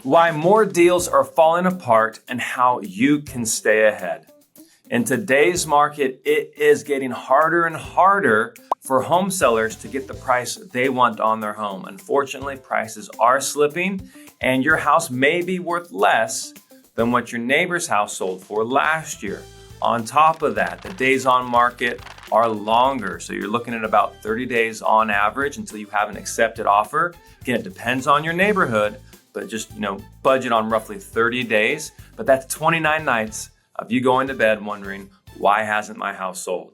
Why more deals are falling apart and how you can stay ahead. In today's market, it is getting harder and harder for home sellers to get the price they want on their home. Unfortunately, prices are slipping and your house may be worth less than what your neighbor's house sold for last year. On top of that, the days on market are longer. So you're looking at about 30 days on average until you have an accepted offer. Again, it depends on your neighborhood, but just, budget on roughly 30 days. But that's 29 nights of you going to bed wondering, why hasn't my house sold?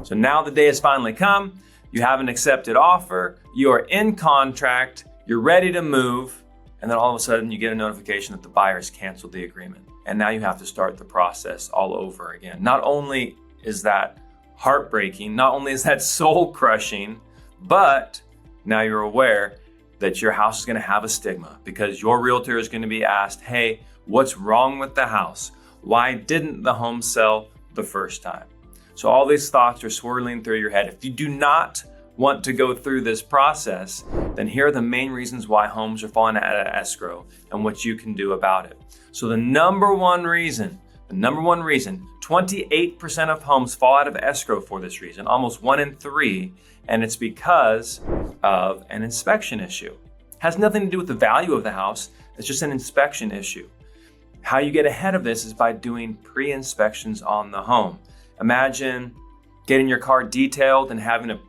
So now the day has finally come. You have an accepted offer. You are in contract. You're ready to move. And then all of a sudden you get a notification that the buyer has canceled the agreement. And now you have to start the process all over again. Not only is that heartbreaking, not only is that soul crushing, but now you're aware that your house is going to have a stigma because your realtor is going to be asked, hey, what's wrong with the house? Why didn't the home sell the first time? So all these thoughts are swirling through your head. If you do not want to go through this process, then here are the main reasons why homes are falling out of escrow and what you can do about it. So the number one reason, 28% of homes fall out of escrow for this reason, almost 1 in 3, and it's because of an inspection issue. It has nothing to do with the value of the house, it's just an inspection issue. How you get ahead of this is by doing pre-inspections on the home. Imagine getting your car detailed and having an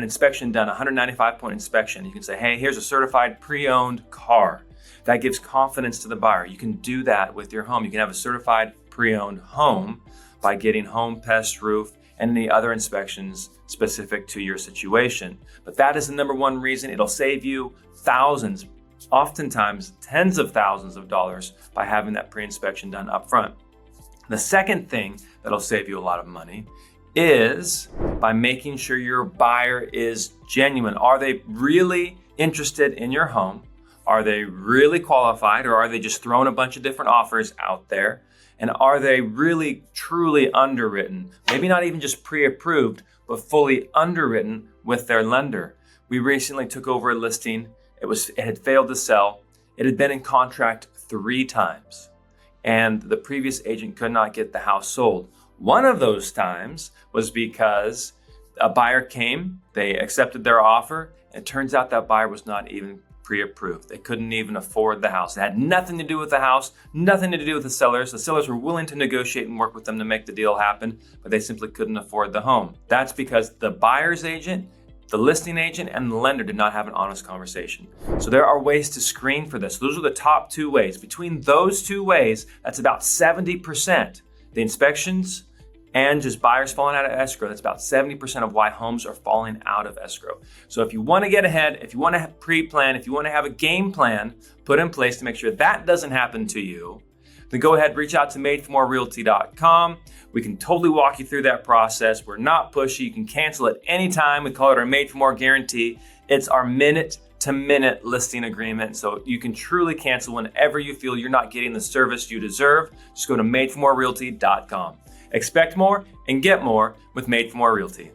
inspection done, a 195-point inspection. You can say, hey, here's a certified pre-owned car. That gives confidence to the buyer. You can do that with your home. You can have a certified pre-owned home by getting home, pest, roof, and any other inspections specific to your situation. But that is the number one reason. It'll save you thousands, oftentimes tens of thousands of dollars by having that pre-inspection done up front. The second thing that'll save you a lot of money is by making sure your buyer is genuine. Are they really interested in your home? Are they really qualified, or are they just throwing a bunch of different offers out there? And are they really, truly underwritten? Maybe not even just pre-approved, but fully underwritten with their lender. We recently took over a listing. It had failed to sell. It had been in contract 3 times, and the previous agent could not get the house sold. One of those times was because a buyer came, they accepted their offer, and it turns out that buyer was not even pre-approved. They couldn't even afford the house. It had nothing to do with the house, nothing to do with the sellers. The sellers were willing to negotiate and work with them to make the deal happen, but they simply couldn't afford the home. That's because the buyer's agent, the listing agent, and the lender did not have an honest conversation. So there are ways to screen for this. Those are the top 2 ways. Between those 2 ways, that's about 70%. The inspections and just buyers falling out of escrow, that's about 70% of why homes are falling out of escrow. So if you want to get ahead, if you want to pre-plan, if you want to have a game plan put in place to make sure that doesn't happen to you, then go ahead, reach out to madeformorerealty.com. We can totally walk you through that process. We're not pushy. You can cancel at any time. We call it our Made for More guarantee. It's our minute-to-minute listing agreement. So you can truly cancel whenever you feel you're not getting the service you deserve. Just go to madeformorerealty.com. Expect more and get more with Made for More Realty.